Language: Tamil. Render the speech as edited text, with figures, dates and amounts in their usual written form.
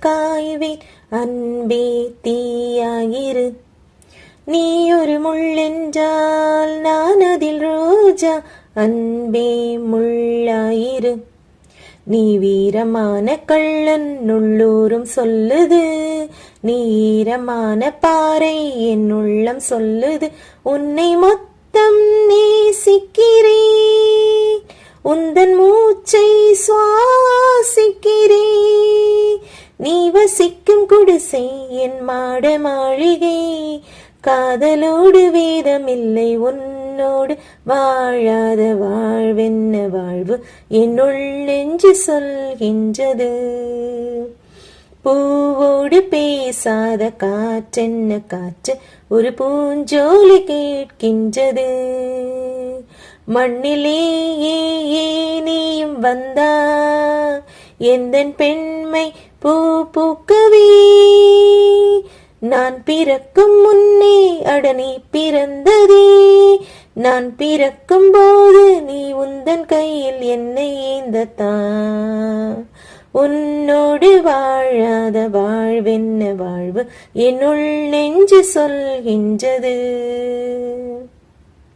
காய்வேன் அன்பே தீயாயிரு. நீ ஒரு முள்ளென்றால் நான் அதில் ரோஜா அன்பே முள்ளாயிரு. நீ வீரமான கள்ளன் உள்ளூரும் சொல்லுது, நீரமான பாறை என் உள்ளம் சொல்லுது. உன்னை மொத்தம் நேசிக்கிறேன், உந்தன் மூச்சை சுவாசிக்கிறேன். நீ வசிக்கும் குடிசை என் மாட மாளிகை, காதலோடு வேதமில்லை உன்னோடு வாழாத வாழ்வென்ன வாழ்வு என்னுள் நெஞ்சு சொல்கின்றது. பூவோடு பேசாத காற்றென்ன காற்று ஒரு பூஞ்சோலை கேட்கின்றது. மண்ணிலே நீயும் வந்தா எந்தன் பெண்மை பூ பூக்கவே. நான் பிறக்கும் முன்னே அடனி பிறந்ததே, நான் பிறக்கும் போது நீ உந்தன் கையில் என்னை ஏந்தத்தான். உன்னோடு வாழாத வாழ்வென்ன வாழ்வு என்னுள் நெஞ்சு சொல்கின்றது.